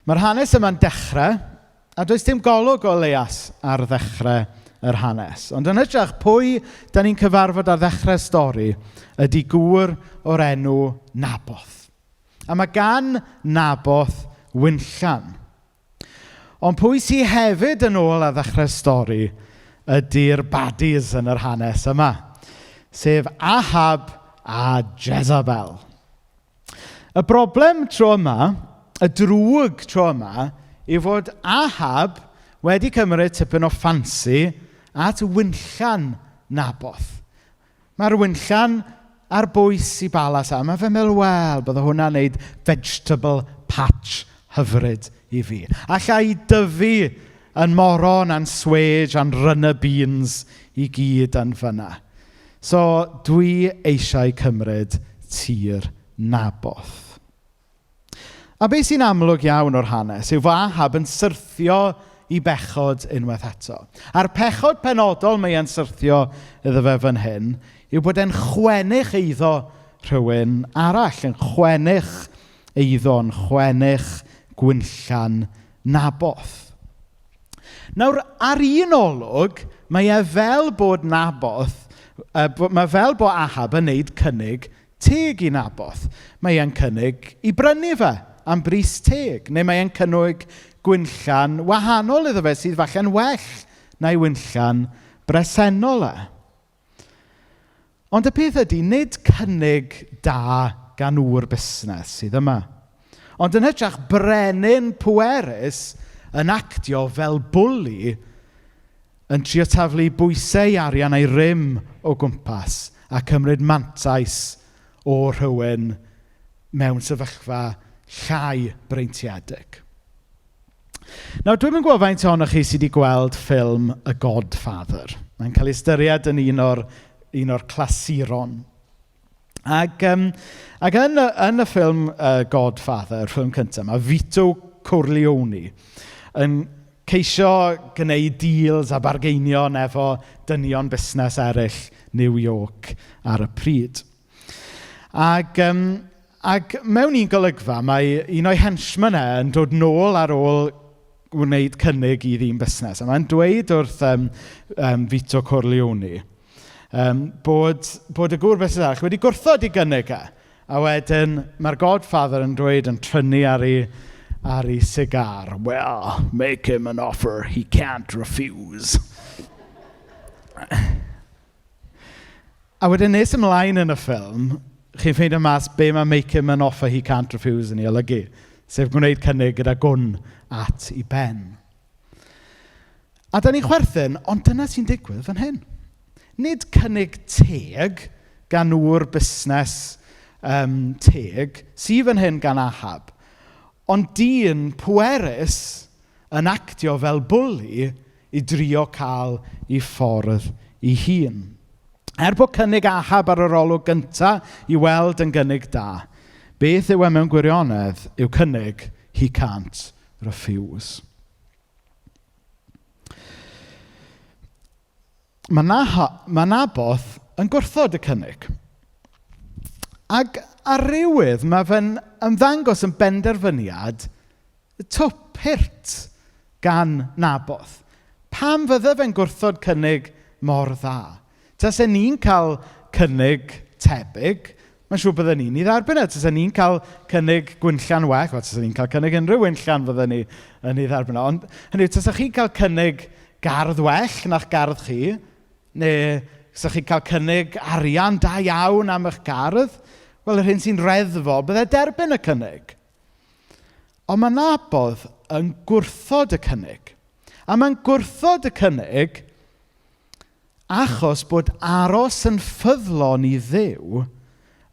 Mae'r hanes yma'n dechrau, a does dim golwg o Elias ar ddechrau yr hanes. Ond yn hytrach, pwy da ni'n cyfarfod ar ddechrau stori ydy gŵr o'r enw Naboth. A mae gan Naboth Gwynllan. Ond pwy sydd hefyd yn ôl ar ddechrau stori ydy'r baddies yn yr hanes yma, sef Ahab a Jezebel. Y broblem tro yma, y drwg tro yma, yw fod Ahab wedi cymryd tipyn o ffansi at Gwynllan Naboth. Mae'r Gwynllan ar bwys i balas a mae fe'n meddwl, wel, bydde hwnna'n neud vegetable patch hyfryd i fi. Alla i dyfu yn moron, a'n swêj, a'n runner beans i gyd yn fyna. So, dwi eisiau cymryd tir Naboth. A beth sy'n amlwg iawn o'r hanes yw fod Ahab yn syrthio i bechod unwaith eto. A'r pechod penodol mae e'n syrthio iddo fe fan hyn yw bod e'n chwennych eiddo rhywun arall, yn chwennych Gwynllan Naboth. Nawr, ar un olwg, mae e fel bod Ahab yn neud cynnig teg i Naboth. Mae e'n cynnig i brynu fe am bris teg, neu mae e'n cynnig Gwynllan wahanol iddo fe sydd falle'n well na'i Gwynllan bresennol e. Ond y peth ydy, nid cynnig da gan ŵr busnes sydd yma. Ond yn hytrach brenin pwerus yn actio fel bwli yn trio taflu bwysau arian a'i rym o gwmpas a cymryd mantais o rhywun mewn sefyllfa llai breintiedig. Nawr, dwi'n gwybod faint ohonoch chi sydd wedi gweld ffilm Y Godfather. Mae'n cael ei ystyried yn un o'r clasuron. Ac yn y ffilm Godfather, y ffilm cyntaf, mae Vito Corleone yn ceisio gwneud deals a bargeinion efo dynion busnes eraill New York ar y pryd. Ac mewn un golygfa, mae un o'i henchmen yn dod nôl ar ôl wneud cynnig i ddyn busnes. A mae'n dweud wrth Vito Corleone bod y gŵr busnes arall wedi gwrthod i gynnig e. A wedyn mae'r Godfather yn dweud yn trynu ar ei sigar. Well, make him an offer he can't refuse. A wedyn nes ymlaen yn y ffilm, chi'n ffeindio mas be mae make him an offer he can't refuse yn ei olygu. Sef gwneud cynnig gyda gwn at ei ben. A da ni'n chwerthin, ond dyna sy'n digwydd fan hyn. Nid cynnig teg gan ŵr busnes teg, sydd fan hyn gan Ahab, ond dyn pwerus yn actio fel bwli i drio cael ei ffordd ei hun. Bod cynnig Ahab ar yr olwg gyntaf i weld yn gynnig da, beth yw mewn gwirionedd yw cynnig he can't refuse. Mae Naboth yn gwrthod y cynnig. Ac ar rywydd mae fe'n ymddangos yn benderfyniad twp hirt gan Naboth. Pam fydde fe'n gwrthod cynnig mor dda? Tase ni'n cael cynnig tebyg, mae'n siŵr bydden ni'n ei dderbyn e. Tase ni'n cael cynnig Gwynllan well, tase ni'n cael cynnig unrhyw Gwynllan fydden ni yn ei dderbyn e. Ond hynny, tase chi'n cael cynnig gardd well na'ch gardd chi, neu tase chi'n cael cynnig arian da iawn am eich gardd, wel, yr hyn sy'n reddfol, bydde derbyn y cynnig. Ond mae Naboth yn gwrthod y cynnig. A mae'n gwrthod y cynnig achos bod aros yn ffyddlon i Dduw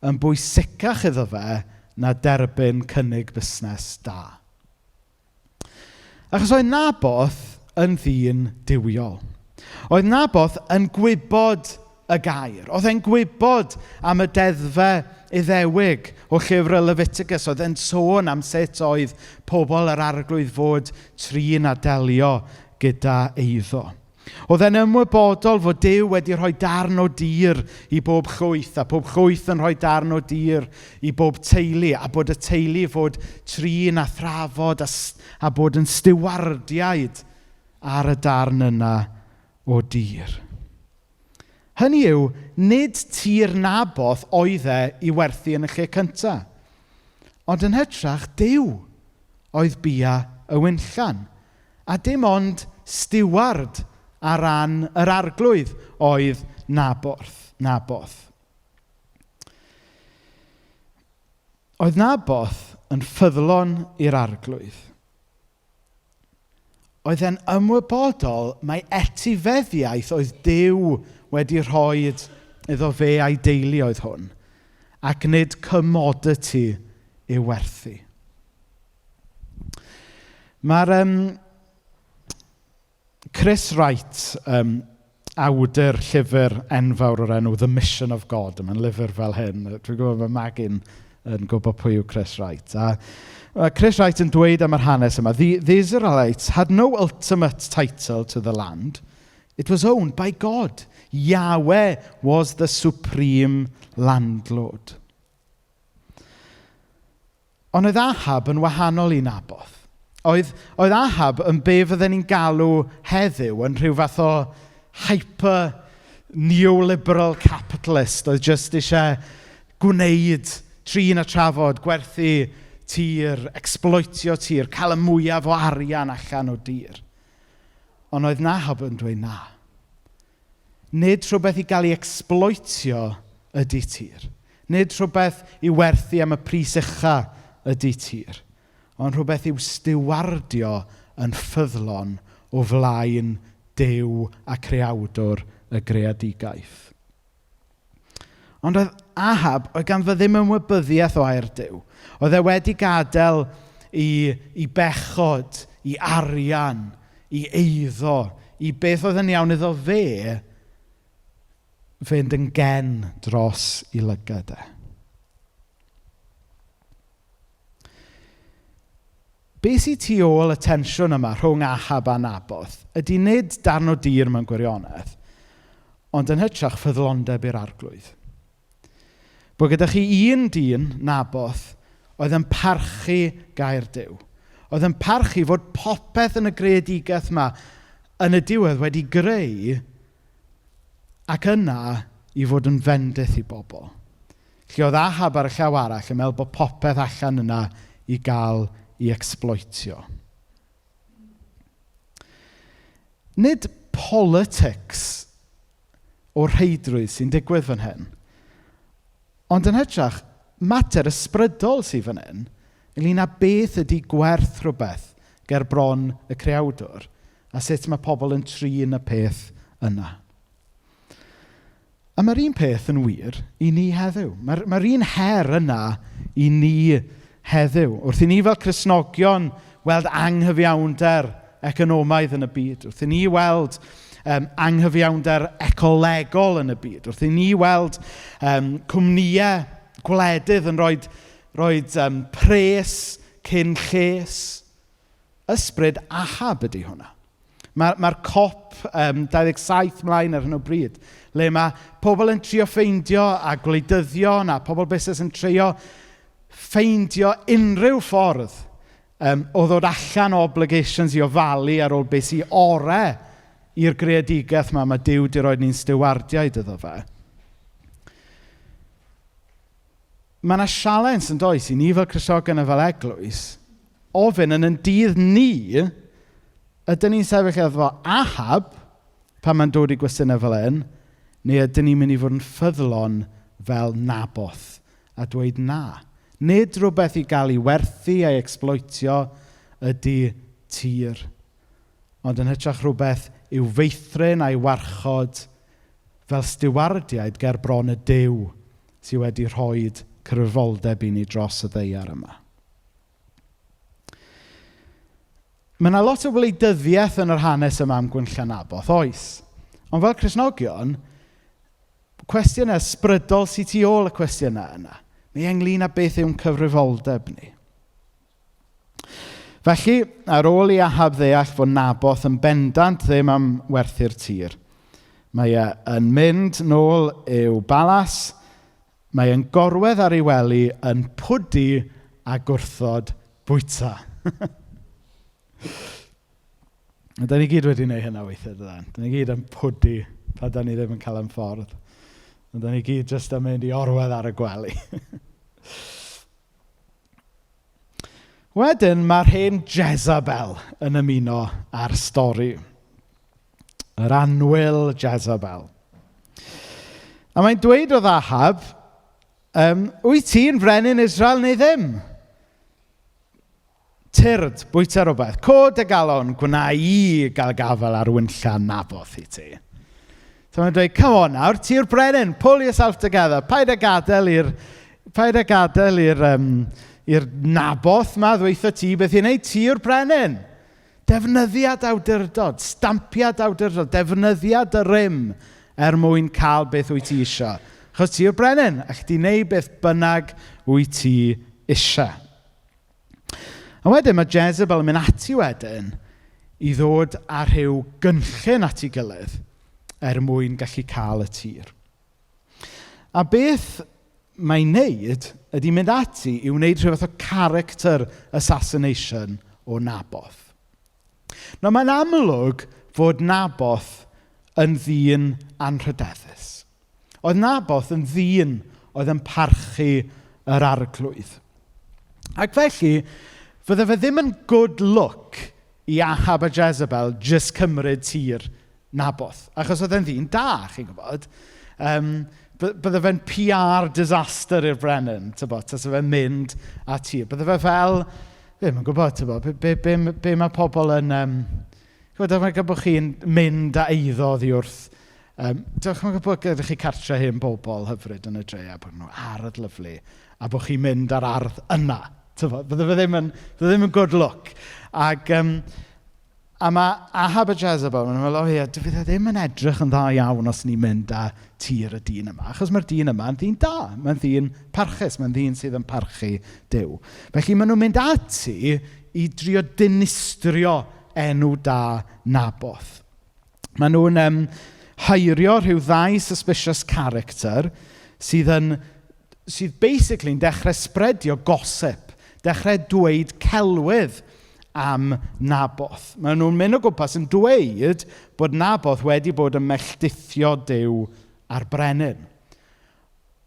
yn bwysicach iddo fe na derbyn cynnig busnes da. Achos oedd Naboth yn ddyn diwiol. Oedd Naboth yn gwybod y gair. Oedd e'n gwybod am y deddfe Iddewig o llyfr y Leviticus. Oedd e'n sôn am sut oedd pobl yr arglwydd fod trin a delio gyda eiddo. Oedd e'n ymwybodol fod Duw wedi rhoi darn o dir i bob chwyth, a bob chwyth yn rhoi darn o dir i bob teulu, a bod y teulu fod trin a thrafod a bod yn stiwardiaid ar y darn yna o dir. Hynny yw, nid tir Naboth oedd e i werthu yn y lle cyntaf, ond yn hytrach Duw oedd bia y Gwynllan, a dim ond stiward a ran yr arglwydd oedd Naboth. Oedd Naboth yn ffyddlon i'r arglwydd. Oedd e'n ymwybodol mai etifeddiaeth oedd Duw wedi rhoi iddo fe a'i deulu oedd hwn, ac nid commodity i'w werthu. Mae'r Rhys Llwyd, awdur llyfr enfawr o'r enw The Mission of God. Mae'n lyfr fel hyn. Dwi'n gwybod mae Magin yn gwybod pwy yw Rhys Llwyd. Rhys Llwyd yn dweud am yr hanes yma. The Israelites had no ultimate title to the land. It was owned by God. Yahweh was the supreme landlord. Ond oedd Ahab yn wahanol i Naboth. Oedd Ahab yn be fydden ni'n galw heddiw yn rhyw fath o hyper neoliberal capitalist oedd just eisiau gwneud trin a trafod, gwerthu tir, exploitio tir, cael y mwyaf o arian allan o dir. Ond oedd Ahab yn dweud na. Nid rhywbeth i gael ei exploitio ydy tir. Nid rhywbeth i werthu am y pris ucha ydy tir. Ond rhywbeth i'w stiwardio yn ffyddlon o flaen Duw a creawdwr y greadigaeth. Ond oedd Ahab, oedd gan fy ddim ymwybyddiaeth o air Duw. Oedd e wedi gadael i bechod, i arian, i eiddo, i beth oedd yn iawn iddo fe, fynd yn gen dros i lygad e. Be sy'n tu ôl y tensiwn yma rhwng Ahab a Naboth ydy nid darn o dir mewn gwirionedd, ond yn hytrach ffyddlondeb i'r arglwydd. Bod gyda chi un dyn, Naboth, oedd yn parchu gair Duw. Oedd yn parchu fod popeth yn y greadigaeth yma yn y diwedd wedi greu ac yna i fod yn fendith i bobl. Lle oedd Ahab ar y llaw arall yn meddwl bod popeth allan yna i gael i exploitio. Nid politics o rheidrwydd sy'n digwydd fan hyn, ond yn hytrach mater ysbrydol sy'n fan hyn, ynglŷn â beth ydy gwerth rhywbeth ger bron y creawdwr, a sut mae pobl yn trin y peth yna. A mae'r un peth yn wir i ni heddiw. Mae'r un her yna i ni heddiw. Wrth i ni fel Cristnogion weld anghyfiawnder economaidd yn y byd. Wrth i ni weld anghyfiawnder ecolegol yn y byd. Wrth i ni weld cwmnïau gwledydd yn rhoi pres cyn lles. Ysbryd Ahab ydy hwnna. Mae'r COP 27 mlaen ar hyn o bryd, le mae pobl yn trio ffeindio a gwleidyddio na pobl busnes yn trio ffeindio unrhyw ffordd o ddod allan o obligations i ofalu ar ôl beth sy'n orau i'r greadigaeth mae Duw di roi ni'n stiwardiaid iddo fe. Mae yna sialens yn does i ni fel Cristnogion a fel eglwys ofyn yn dydd ni ydyn ni'n sefyll efo Ahab pan mae'n dod i gwestiynau fel hyn, neu ydyn ni'n mynd i fod yn ffyddlon fel Naboth a dweud na. Nid rhywbeth i gael ei werthu a'i exploitio ydy tir, ond yn hytrach rhywbeth i'w feithrin a'i warchod fel stiwardiaid ger bron y Duw sydd wedi rhoi cyfrifoldeb i ni dros y ddaear yma. Mae yna lot o wleidyddiaeth yn yr hanes yma am Gwynllan Naboth, oes. Ond fel Cristnogion, cwestiynau ysbrydol sy'n tu ôl y cwestiynau yna. Mae ynglŷn â beth yw'n cyfrifoldeb ni. Felly, ar ôl i Ahab ddeall fod Naboth yn bendant ddim am werthu'r tir, mae yn mynd nôl i'w balas, mae yn gorwedd ar ei wely yn pwdi a gwrthod bwyta. Da ni gyd wedi gwneud hynna weithiau, dydyn. Da ni gyd yn pwdi pan da ni ddim yn cael ein ffordd. Da ni gyd jyst yn mynd i orwedd ar y gwely. Wedyn, mae'r hen Jezebel yn ymuno â'r stori. Yr anwyl Jezebel. A mae'n dweud o Ahab, wyt ti'n frenin Israel neu ddim? Tyrd, bwyta rhywbeth. Cod y galon, gwna i gael gafel ar Gwinllan Naboth i ti. So mae'n dweud, come on nawr, ti'r brenin, pull yourself together. Paid a gadael i'r Naboth ma ddweitha ti beth i'n neud, ti'r brenin. Defnyddiad awdurdod, stampiad awdurdod, defnyddiad y rym mwyn cael beth wyt ti eisiau. Achos ti'r brenin, ac di wneud beth bynnag wyt ti eisiau. A wedyn mae Jezebel yn mynd ati wedyn i ddod â rhyw gynllun at ei gilydd mwyn gallu cael y tir. A beth mae'n neud ydy mynd ati i wneud rhywbeth o character assassination o Naboth. Nawr mae'n amlwg fod Naboth yn ddyn anrhydeddus. Oedd Naboth yn ddyn oedd yn parchu yr arglwydd. Ac felly, fydde fe ddim yn good look i Ahab a Jezebel jyst cymryd tir Naboth. Achos oedd e'n ddyn da, chi'n gwybod. Bydde fe'n PR disaster i'r brenin, tas fe'n mynd a tir. Bydde fe fel, ddim yn gwybod, be mae pobl yn... Gwybod, mae'n gwybod chi'n mynd a eiddo oddi wrth... Dwi'n gwybod gyda chi cartre hyn bobl hyfryd yn y dre, a bod nhw ardd lyflu, a bod chi'n mynd ar ardd yna. Bydde fe ddim yn good look. A mae Ahab a Jezebel yn meddwl, fydd e ddim yn edrych yn dda iawn os ni'n mynd â tir y dyn yma. Achos mae'r dyn yma yn ddyn da. Mae'n ddyn parchus, mae'n ddyn sydd yn parchu Duw. Felly maen nhw'n mynd ati i drio dinistrio enw da Naboth. Maen nhw'n hairio rhyw ddau suspicious character sydd basically yn dechrau spreadio gossip, dechrau dweud celwydd am Naboth. Maen nhw'n mynd o gwmpas yn dweud bod Naboth wedi bod yn melltithio Duw ar brenin.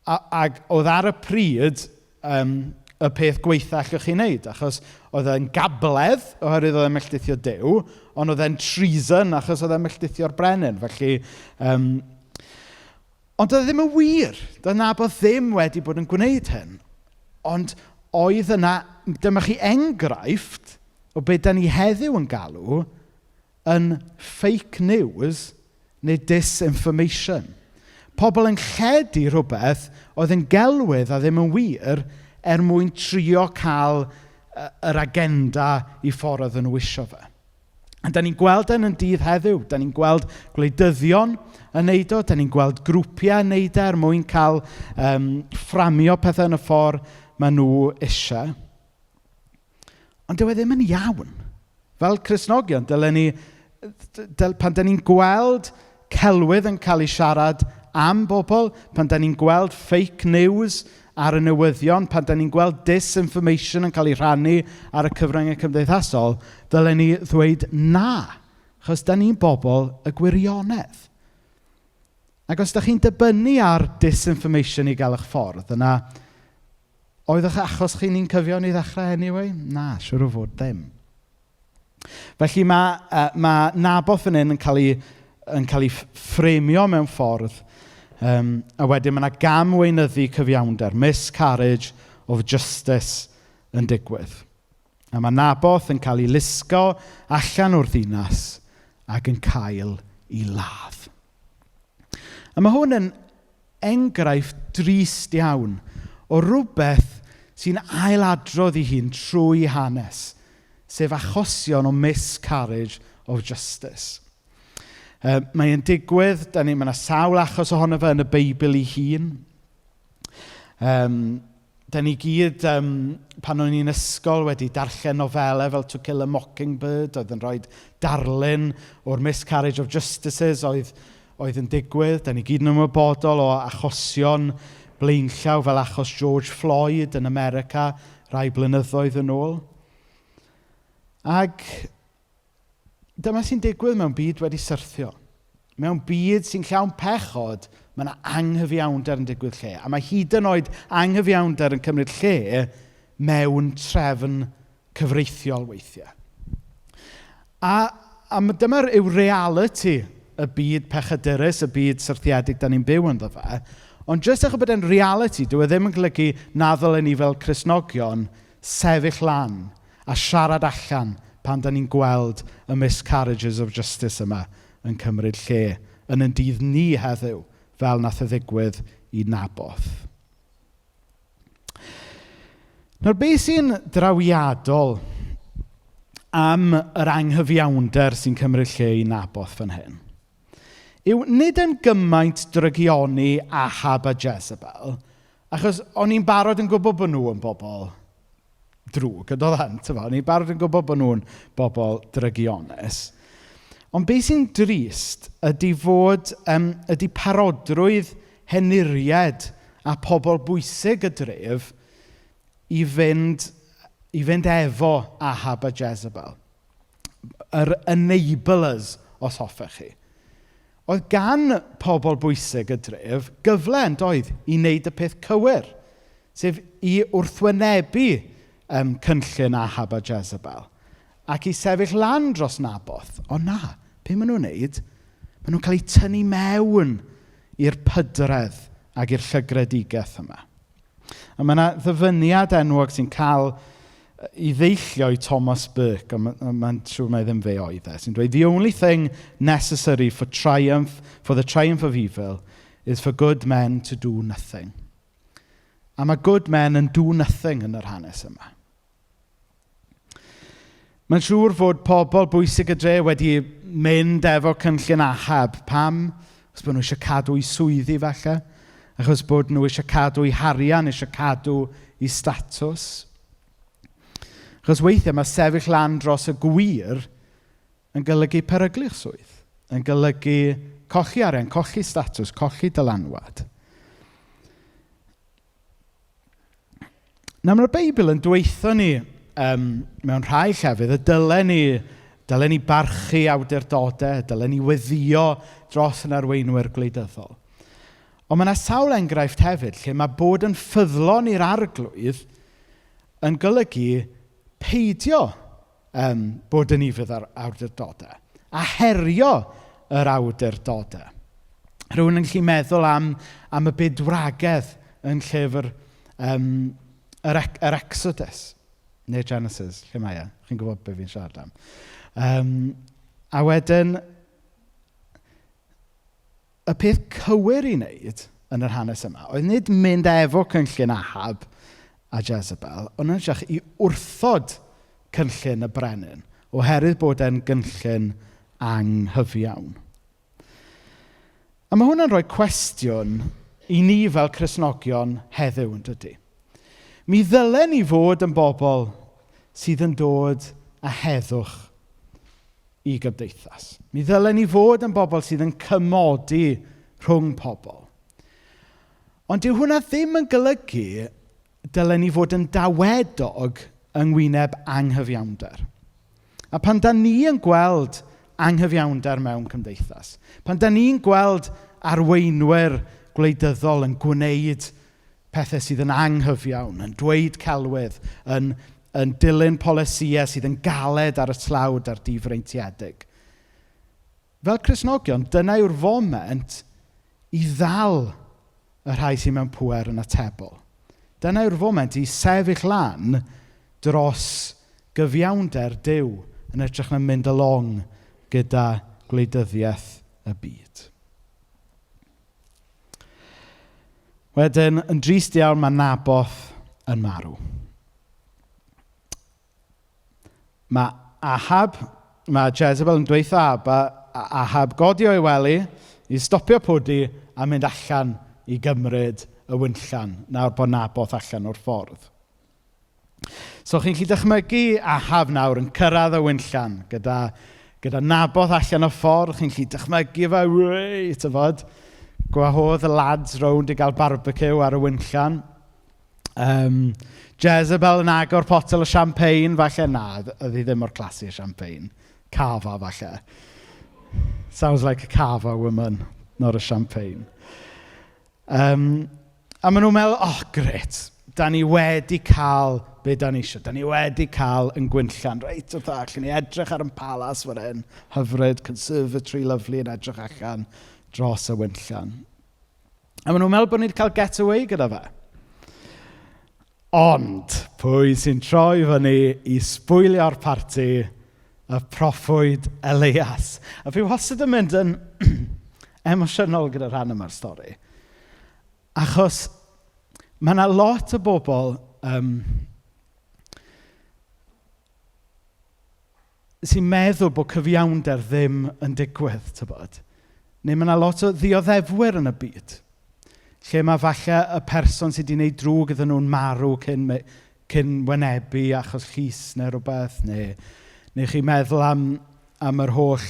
Ac oedd ar y pryd y peth gweitha allwch chi wneud, achos oedd e'n gabledd oherwydd oedd e'n melltithio Duw, ond oedd e'n treason achos oedd e'n melltithio'r brenin. Felly, ond oedd e ddim yn wir. Doedd Naboth ddim wedi bod yn gwneud hyn. Ond oedd yna, dyma chi enghraifft o beth da ni heddiw yn galw yn fake news neu disinformation. Pobl yn lledu rhywbeth oedd yn gelwydd a ddim yn wir mwyn trio cael yr agenda i ffordd oedd nhw isio fe. A da ni'n gweld yn dydd heddiw. Da ni'n gweld gwleidyddion yn neud o. Da ni'n gweld grwpiau yn neud mwyn cael fframio pethau yn y ffordd maen nhw eisiau. Ond dyw e ddim yn iawn. Fel Cristnogion, pan da ni'n gweld celwydd yn cael ei siarad am bobl, pan da ni'n gweld fake news ar y newyddion, pan da ni'n gweld disinformation yn cael ei rhannu ar y cyfryngau cymdeithasol, dylen ni ddweud na, achos da ni'n bobl y gwirionedd. Ac os da chi'n dibynnu ar disinformation i gael eich ffordd, yna oeddech achos chi'n cyfiawn i ddechrau anyway? Na, siwr o fod ddim. Felly mae Naboth yn un yn cael ei ffremio mewn ffordd, a wedyn mae yna gamweinyddu cyfiawnder, miscarriage of justice yn digwydd. A mae Naboth yn cael ei lusgo allan o'r ddinas ac yn cael ei ladd. A mae hwn yn enghraifft drist iawn o rywbeth sy'n ailadrodd ei hun trwy hanes, sef achosion o miscarriage of justice. Mae'n digwydd, mae yna sawl achos ohono fe yn y Beibl ei hun. Da ni gyd, pan o'n i'n ysgol, wedi darllen nofelau fel To Kill a Mockingbird, oedd yn rhoi darlun o'r miscarriage of justices oedd yn digwydd. Da ni gyd yn ymwybodol o achosion blaenllaw fel achos George Floyd yn America rai blynyddoedd yn ôl. Ac dyma sy'n digwydd mewn byd wedi syrthio. Mewn byd sy'n llawn pechod, mae yna anghyfiawnder yn digwydd lle. A mae hyd yn oed anghyfiawnder yn cymryd lle mewn trefn cyfreithiol weithiau. A dyma'r yw reality y byd pechadurus, y byd syrthiedig da ni'n byw ynddo fe. Ond jyst eich bod e'n reality, dyw e ddim yn golygu na ddylen ni fel Cristnogion sefyll lan a siarad allan pan da ni'n gweld y miscarriages of justice yma yn cymryd lle yn ein dydd ni heddiw fel nath y ddigwydd i Naboth. Nawr, beth sy'n drawiadol am yr anghyfiawnder sy'n cymryd lle i Naboth fan hyn yw nid yn gymaint drygioni Ahab a Jezebel, achos o'n i'n barod yn gwybod bod nhw yn bobl drwg, ydodd hyn, o'n i'n barod yn gwybod bod nhw'n bobl drygionus. Ond beth sy'n drist ydy ydy parodrwydd henuried a pobl bwysig y dref i fynd efo Ahab a Jezebel. Yr enablers, os hoffech chi. Oedd gan pobl bwysig y dref gyfle yn doedd i wneud y peth cywir, sef i wrthwynebu cynllun Ahab a Jezebel, ac i sefyll lan dros Naboth. Ond na, be maen nhw'n wneud? Maen nhw'n cael eu tynnu mewn i'r pydredd ac i'r llygredigeth yma. A mae yna ddyfyniad enwog sy'n cael i ddeillio i Thomas Burke, mae'n siŵr mai ddim fe oedd e, sy'n dweud, the only thing necessary for the triumph of evil is for good men to do nothing. A mae good men yn do nothing yn yr hanes yma. Mae'n siŵr fod pobl bwysig y dre wedi mynd efo cynllun Ahab. Pam? Achos bod nhw eisiau cadw i swyddi falle. Achos bod nhw eisiau cadw i harian, eisiau cadw i statws. Achos weithiau mae sefyll lan dros y gwir yn golygu peryglu'ch swydd. Yn golygu colli arian, colli statws, colli dylanwad. Nawr mae'r Beibl yn dweutho ni mewn rhai llefydd y dylen ni barchu awdurdodau, dylen ni weddio dros yn arweinwyr gwleidyddol. Ond mae yna sawl enghraifft hefyd lle mae bod yn ffyddlon i'r arglwydd yn golygu peidio bod yn ifydd ar awdurdodau a herio yr awdurdodau. Rhywun yn gallu meddwl am y bydwragedd yn llyfr yr Exodus neu Genesis, lle mae e? Chi'n gwybod beth fi'n siarad am. A wedyn, y peth cywir i wneud yn yr hanes yma oedd nid mynd efo cynllun Ahab a Jezebel, ond yn edrych i wrthod cynllun y brenin, oherwydd bod e'n cynllun anghyfiawn. A mae hwnna'n rhoi cwestiwn i ni fel Cristnogion heddiw yn dydy. Mi ddylen ni fod yn bobl sydd yn dod â heddwch i gymdeithas. Mi ddylen ni fod yn bobl sydd yn cymodi rhwng pobl. Ond dyw hwnna ddim yn golygu dylen ni fod yn dawedog yng ngwyneb anghyfiawnder. A pan da ni yn gweld anghyfiawnder mewn cymdeithas, pan da ni'n gweld arweinwyr gwleidyddol yn gwneud pethau sydd yn anghyfiawn, yn dweud celwydd, yn dilyn polisïau sydd yn galed ar y tlawd a'r difreintiedig. Fel Cristnogion, dyna yw'r foment i ddal y rhai sy'n mewn pŵer yn atebol. Dyna yw'r foment i sefyll lan dros gyfiawnder Duw yn edrych na mynd along gyda gwleidyddiaeth y byd. Wedyn, yn drist iawn, mae Naboth yn marw. Mae Jezebel yn dweutha Ahab godi o'i wely i stopio pwdi a mynd allan i gymryd y wynllan nawr bod Naboth allan o'r ffordd. So chi'n gallu dychmygu Ahab nawr yn cyrraedd y wynllan gyda Naboth allan o'r ffordd. Chi'n gallu dychmygu fe, tyfod, gwahodd y lads rownd i gael barbecue ar y wynllan. Jezebel yn agor potel o champagne, falle na, ydy ddim o'r clasu o champagne. Cava, falle. Sounds like a cava woman, not a champagne. A maen nhw'n meddwl, gret, da ni wedi cael be da ni eisiau. Da ni wedi cael yn Gwynllan. Reit, wrth allan ni edrych ar yn palas fan hyn. Hyfryd, conservatory lovely yn edrych allan dros y Wynllan. A maen nhw'n meddwl bod ni wedi cael getaway gyda fe. Ond, pwy sy'n troi fyny i sbwylio'r parti? Y proffwyd Elias. A fi wastad yn mynd yn emosiynol gyda'r rhan yma'r stori. Achos mae yna lot o bobl sy'n meddwl bod cyfiawnder ddim yn digwydd, tybod. Neu mae yna lot o ddioddefwyr yn y byd. Lle mae falle y person sydd wedi gwneud drwg iddyn nhw'n marw cyn wynebu achos llys neu rhywbeth. Neu chi'n meddwl am yr holl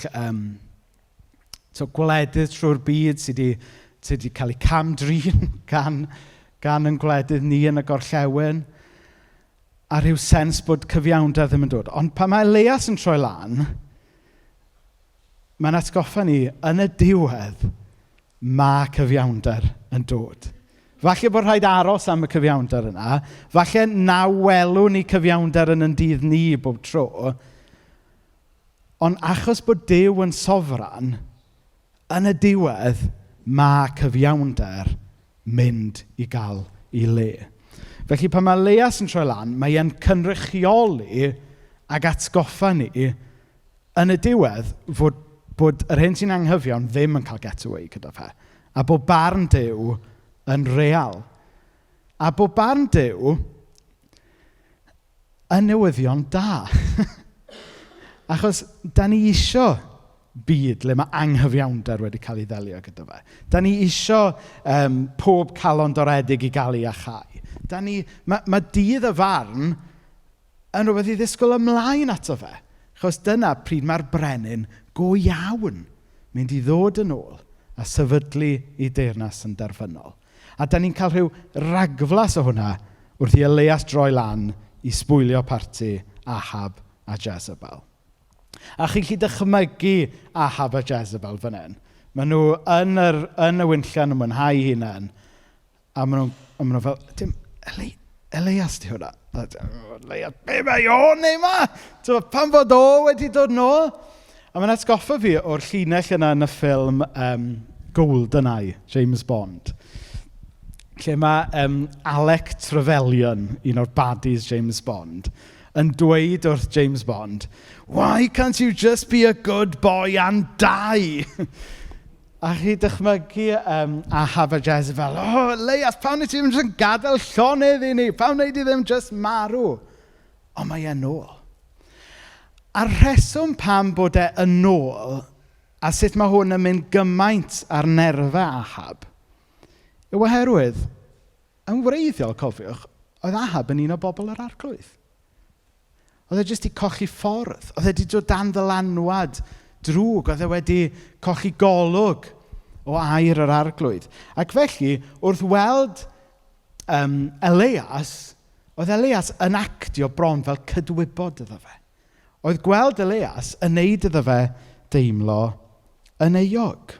gwledydd trwy'r byd sydd wedi cael eu camdrin gan yn gwledydd ni yn y gorllewin. A rhyw sens bod cyfiawnder ddim yn dod. Ond pan mae Elias yn troi lan, mae'n atgoffa ni yn y diwedd mae cyfiawnder yn dod. Falle bod rhaid aros am y cyfiawnder yna. Falle na welwn ni cyfiawnder yn dydd ni bob tro. Ond achos bod Duw yn sofran, yn y diwedd mae cyfiawnder mynd i gael ei le. Felly pan mae Elias yn troi lan, mae e'n cynrychioli ag atgoffa ni yn y diwedd bod yr hyn sy'n anghyfiawn ddim yn cael getaway gyda fe. A bod barn Duw yn real. A bod barn Duw yn newyddion da. Achos da ni isio byd le mae anghyfiawnder wedi cael ei ddelio gyda fe. Da ni isio pob calon doredig i gael ei achau. Mae dydd y farn yn rhywbeth i ddisgwyl ymlaen ato fe. Achos dyna pryd mae'r brenin go iawn mynd i ddod yn ôl a sefydlu i deyrnas yn derfynol. A da ni'n cael rhyw ragflas o hwnna wrth i Elias droi lan i sbwylio parti Ahab a Jezebel. A chi'n gallu dychmygu Ahab a Jezebel fan hyn. Maen nhw yn y wynllan yn mwynhau hunain. A maen nhw fel, Elias di hwnna. Elias, be mae o'n neu ma? Pan fod o wedi dod nôl? A mae'n atgoffa fi o'r llinell yna yn y ffilm GoldenEye, James Bond. Lle mae Alec Trevelyan, un o'r baddies James Bond, yn dweud wrth James Bond, why can't you just be a good boy and die? A chi dychmygu Ahab a Jezebel, Elias, pam wneud ti ddim yn gadael llonydd i ni? Pam wneud ti ddim just marw? O, mae e'n ôl. A'r rheswm pam bod e yn ôl, a sut mae hwn yn mynd gymaint ar nerfau Ahab, yw oherwydd, yn wreiddiol, cofiwch, oedd Ahab yn un o bobl yr arglwydd. Oedd e jyst i cochi ffordd. Oedd e wedi dod dan ddylanwad drwg. Oedd e wedi cochi golwg o air yr arglwydd. Ac felly, wrth weld Elias, oedd Elias yn actio bron fel cydwybod iddo fe. Oedd gweld Elias yn neud iddo fe deimlo yn euog.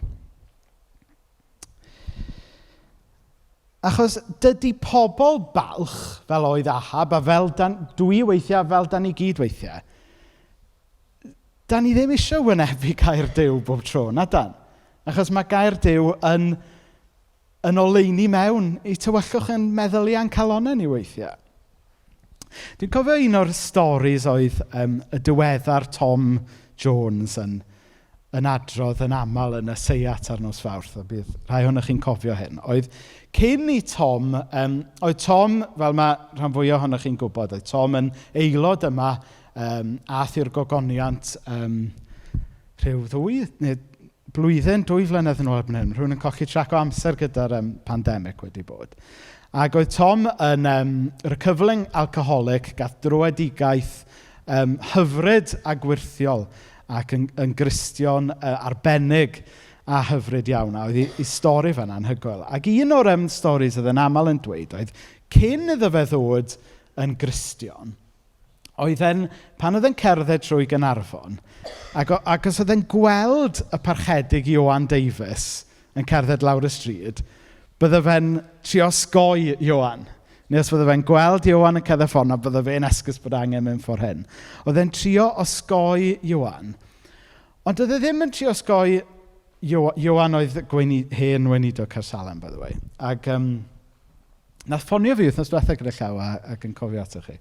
Achos dydy pobl balch fel oedd Ahab, a dwi weithiau fel da ni gyd weithiau, da ni ddim eisiau wynebu gair Duw bob tro, na dan. Achos mae gair Duw yn oleuni mewn i tywyllwch yn meddyliau'n calonau ni weithiau. Dwi'n cofio un o'r storis oedd y diweddar Tom Jones yn adrodd yn aml yn y Seiat ar nos Fawrth, a bydd rhai ohonoch chi'n cofio hyn. Oedd cyn i Tom, oedd Tom, fel mae rhan fwyaf ohonoch chi'n gwybod, oedd Tom yn aelod yma ath i'r gogoniant rhyw 2 neu blwyddyn, 2 flynedd yn ôl erbyn hyn, rhywun yn colli trac o amser gyda'r pandemig wedi bod. Ac oedd Tom yn recovering alcoholic, gath drwedigaeth hyfryd a gwirthiol ac yn Gristion arbennig a hyfryd iawn. A oedd ei stori fan anhygoel. Ac un o'r storis oedd yn aml yn dweud oedd cyn iddo fe ddod yn Gristion, pan oedd e'n cerdded trwy Gaernarfon, ac os oedd e'n gweld y parchedig Ioan Davies yn cerdded lawr y stryd, bydde fe'n trio osgoi Ioan. Neu os bydde fe'n gweld Ioan yn cerdded ffordd, bydde fe'n esgus bod angen mewn ffordd hyn. Oedd e'n trio osgoi Ioan. Ond oedd e ddim yn trio osgoi Ioan oedd hen weinidog Caersalem, by the way. Ac nath ffonio fi wythnos diwethaf gyda llaw ac yn cofio ato chi.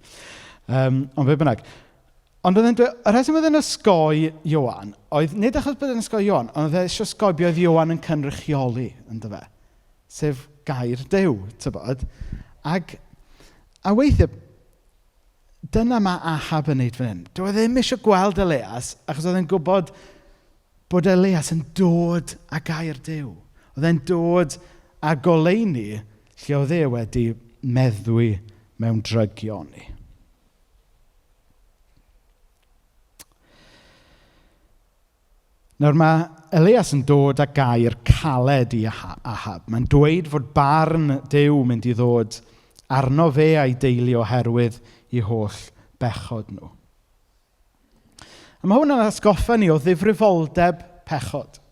Ond be bynnag. Ond oedd e'n dweud, y rheswm oedd e'n osgoi Ioan, oedd nid achos bod e'n osgoi Ioan, ond oedd e eisiau osgoi be oedd Ioan yn cynrychioli, ynddo fe. Sef gair Duw, tybod. A weithiau, dyna mae Ahab yn neud fan hyn. Dyw e ddim eisiau gweld Elias, achos oedd e'n gwybod bod Elias yn dod â gair Duw. Oedd e'n dod â goleuni lle oedd e wedi meddwi mewn drygion ni. Nawr mae Elias yn dod â gair caled i Ahab. Mae'n dweud fod barn Duw mynd i ddod arno fe a'i deulu oherwydd i holl bechod nhw. A mae hwnna'n atgoffa ni o ddifrifoldeb pechod.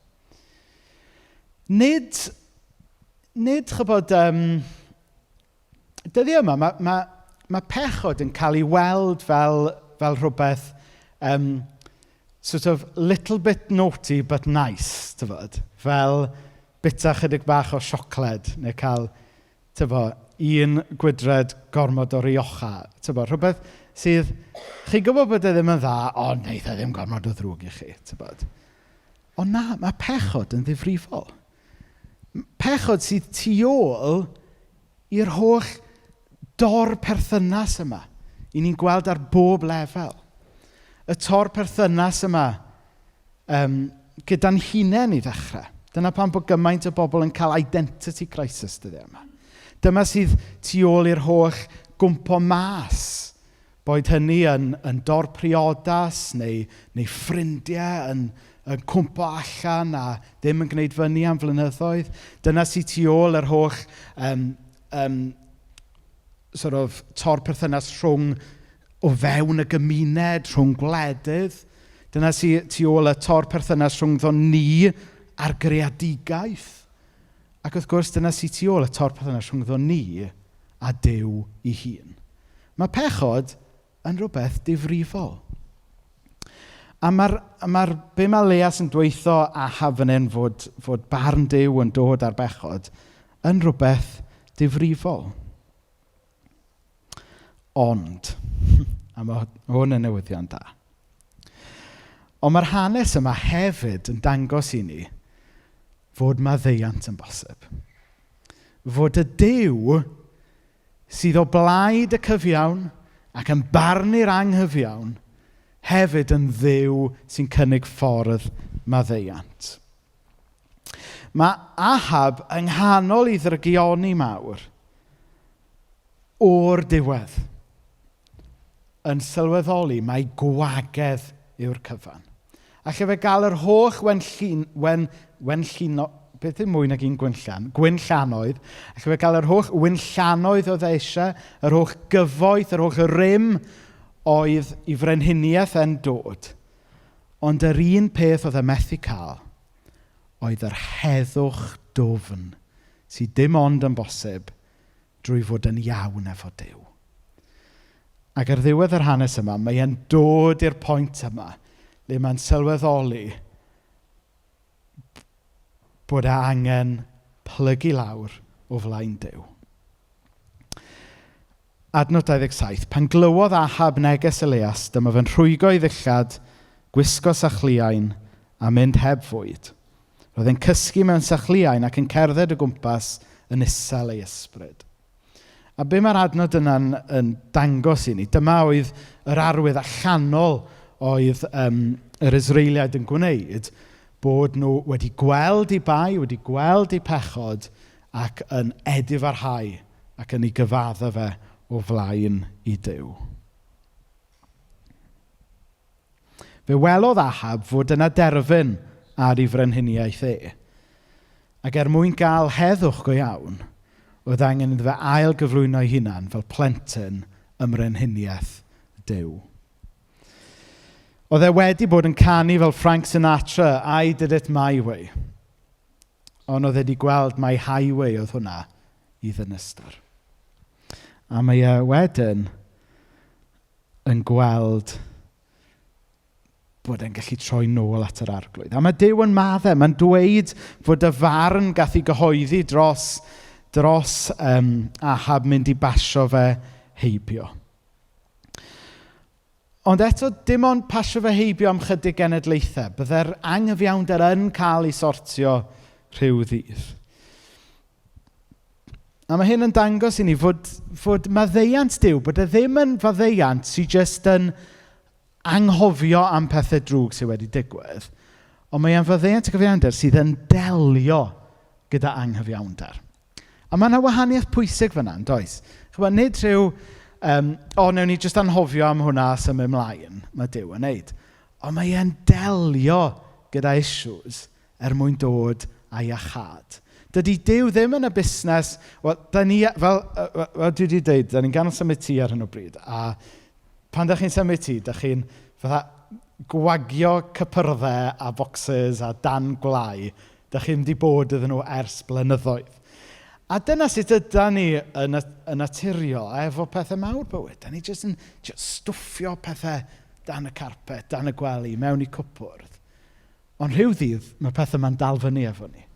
Nid chybod, dyddi yma, mae pechod yn cael ei weld fel rhywbeth sort of little bit naughty but nice, tyfod. Fel bita chydig bach o siocled, neu cael, un gwydred gormod o riocha. Rhywbeth sydd, chi gwybod bod e ddim yn dda, ond neith e ddim gormod o ddrwg i chi, tyfod. Ond na, mae pechod yn ddifrifol. Pechod sydd tu ôl i'r holl dor perthynas yma. I ni'n gweld ar bob lefel. Y tor perthynas yma gyda'n hunain i ddechrau. Dyna pam bod gymaint o bobl yn cael identity crisis dyddi yma. Dyma sydd tu ôl i'r holl gwmpo mas. Boed hynny yn dor priodas neu ffrindiau yn cwmpo allan a ddim yn gwneud fyny am flynyddoedd. Dyna sydd tu ôl yr holl tor perthynas rhwng o fewn y gymuned, rhwng gwledydd. Dyna sydd tu ôl y tor perthynas rhwngddo ni a'r greadigaeth. Ac wrth gwrs, dyna sydd tu ôl y tor perthynas rhwngddo ni a Duw ei hun. Mae pechod yn rhywbeth difrifol. A be mae Elias yn dweutho Ahab fan hyn fod barn Duw yn dod ar bechod yn rhywbeth difrifol. Ond, a mae hwn yn newyddion da. Ond mae'r hanes yma hefyd yn dangos i ni fod maddeuant yn bosib. Fod y Duw sydd o blaid y cyfiawn ac yn barnu'r anghyfiawn hefyd yn Dduw sy'n cynnig ffordd maddeuant. Mae Ahab yng nghanol i ddrygioni mawr o'r diwedd yn sylweddoli mae gwagedd yw'r cyfan. Alle fe gael yr holl beth yw mwy nag un Gwynllanoedd. Alle fe gael yr holl wynllanoedd oedd eisiau, yr holl gyfoeth, yr holl rym oedd i frenhiniaeth yn dod. Ond yr un peth oedd e methu cael oedd yr heddwch dwfn sydd dim ond yn bosib drwy fod yn iawn efo Duw. Ac ar ddiwedd yr hanes yma, mae e'n dod i'r pwynt yma le mae'n sylweddoli bod e angen plygu lawr o flaen Duw. Adnod 27. Pan glywodd Ahab neges Elias, dyma fe'n rhwygo i ddillad, gwisgo sachliain a mynd heb fwyd. Roedd e'n cysgu mewn sachliain ac yn cerdded o gwmpas yn isel ei ysbryd. A be mae'r adnod yna'n dangos i ni? Dyma oedd yr arwydd allanol oedd yr Israeliaid yn gwneud bod nhw wedi gweld eu bai, wedi gweld eu pechod, ac yn edifarhau ac yn ei gyfadda fe o flaen i Duw. Fe welodd Ahab fod yna derfyn ar ei frenhiniaeth ac mwyn gael heddwch go iawn, oedd angen iddo fe ail gyflwyno ei hunan fel plentyn ym mrenhiniaeth Duw. Oedd wedi bod yn canu fel Frank Sinatra, I did it my way. Ond oedd wedi gweld my highway oedd hwnna i ddinistr. A mae wedyn yn gweld bod e'n gallu troi nôl at yr arglwydd. A mae Duw yn maddau. Mae'n dweud fod y farn gath ei gyhoeddi dros Ahab mynd i basio fe heibio. Ond eto, dim ond pasio fe heibio am chydig genedlaethau. Byddai'r anghyfiawnder yn cael ei sortio rhyw ddydd. A mae hyn yn dangos i ni fod maddeuant Duw, bod e ddim yn faddeuant sy'n jyst yn anghofio am pethau drwg sydd wedi digwydd, ond mae e'n faddeuant y cyfiawnder sydd yn delio gyda anghyfiawnder. A mae yna wahaniaeth pwysig fyna, does? Chybod, nid rhyw newn ni jyst anhofio am hwnna symud ymlaen, mae Duw yn neud. Ond mae e'n delio gyda issues mwyn dod a iachad. Dydy Duw ddim yn y busnes, fel dwi wedi dweud, da ni'n ganol symud tŷ ar hyn o bryd, a pan da chi'n symud tŷ, da chi'n gwagio cypyrddau a bocsys a dan gwlau, da chi'n wedi bod iddyn nhw ers blynyddoedd. A dyna sut yda ni yn naturiol efo pethau mawr bywyd. Da ni jyst yn stwffio pethau dan y carpet, dan y gwely, mewn i cwpwrdd. Ond rhyw ddydd, mae pethau ma'n dal fyny efo ni.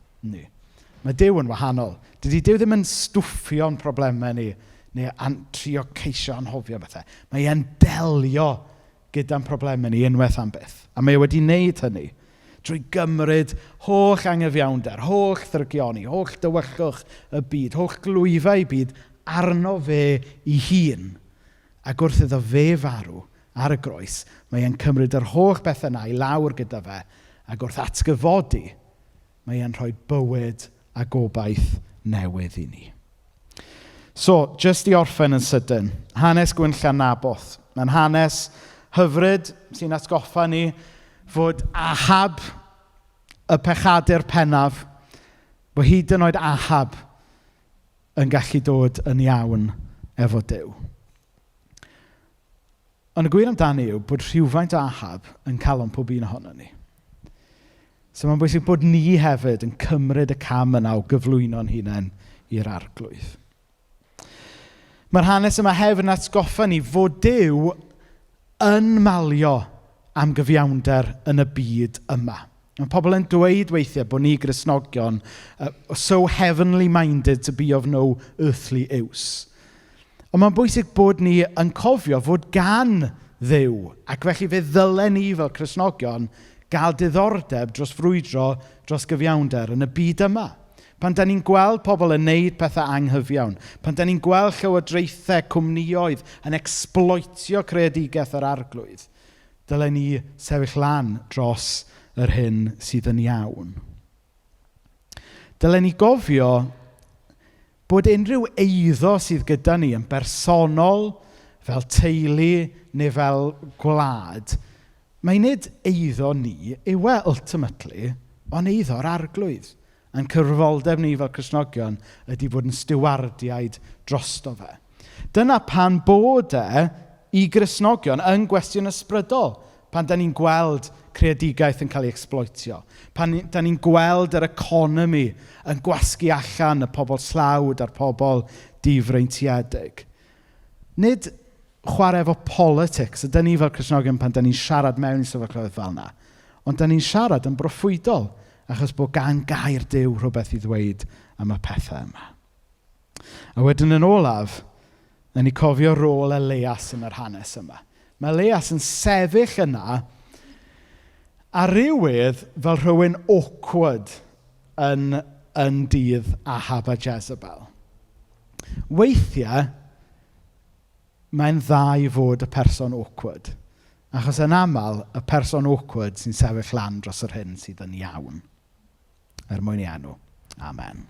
Mae Duw yn wahanol. Dydy Duw ddim yn stwffio'n problemau ni, neu trio ceisio anhofio bethau. Mae e'n delio gyda'n problemau ni unwaith am byth. A mae wedi wneud hynny drwy gymryd holl anghyfiawnder, holl ddrygioni, holl dywyllwch y byd, holl glwyfau y byd arno fe ei hun. Ac wrth iddo fe farw ar y groes, mae e'n cymryd yr holl bethau yna i lawr gyda fe, ac wrth atgyfodi, mae e'n rhoi bywyd a gobaith newydd i ni. So, just i orffen yn sydyn, hanes Gwinllan Naboth. Mae'n hanes hyfryd sy'n atgoffa ni fod Ahab, y pechadur pennaf, bod hyd yn oed Ahab yn gallu dod yn iawn efo Duw. Ond y gwir amdani yw bod rhywfaint o Ahab yn calon pob un ohono ni. So mae'n bwysig bod ni hefyd yn cymryd y cam yna o gyflwyno'n hunain i'r arglwydd. Mae'r hanes yma hefyd yn atgoffa ni fod Duw yn malio am gyfiawnder yn y byd yma. Mae pobl yn dweud weithiau bod ni Gristnogion so heavenly minded to be of no earthly use. Ond mae'n bwysig bod ni yn cofio fod gan Dduw, ac felly fe ddylen ni fel Cristnogion gael diddordeb dros frwydro dros gyfiawnder yn y byd yma. Pan da ni'n gweld pobl yn neud pethau anghyfiawn, pan da ni'n gweld llywodraethau, cwmnioedd yn exploitio creadigaeth yr arglwydd, dylen ni sefyll lan dros yr hyn sydd yn iawn. Dylen ni gofio bod unrhyw eiddo sydd gyda ni yn bersonol, fel teulu neu fel gwlad, mae nid eiddo ni yw ultimately, ond eiddo'r arglwydd. A'n cyrfoldeb ni fel Cristnogion ydy bod yn stiwardiaid drosto fe. Dyna pan bod i Gristnogion yn gwestiwn ysbrydol, pan da ni'n gweld creadigaeth yn cael ei exploitio, pan da ni'n gweld yr economi yn gwasgu allan y pobl slawd a'r pobl difreintiedig. Nid chwarae efo politics ydyn ni fel Cristnogion pan da ni'n siarad mewn i sefyllfaoedd fel yna, ond da ni'n siarad yn broffwydol, achos bod gan gair Duw rhywbeth i ddweud am y pethau yma. A wedyn yn olaf, na ni cofio rôl Elias yn yr hanes yma. Mae Elias yn sefyll yna a rywydd fel rhywun awkward yn dydd Ahab a Jezebel. Weithiau, mae'n dda i fod y person awkward Achos yn aml, y person awkward sy'n sefyll lan dros yr hyn sydd yn iawn. Er mwyn i enw. Amen.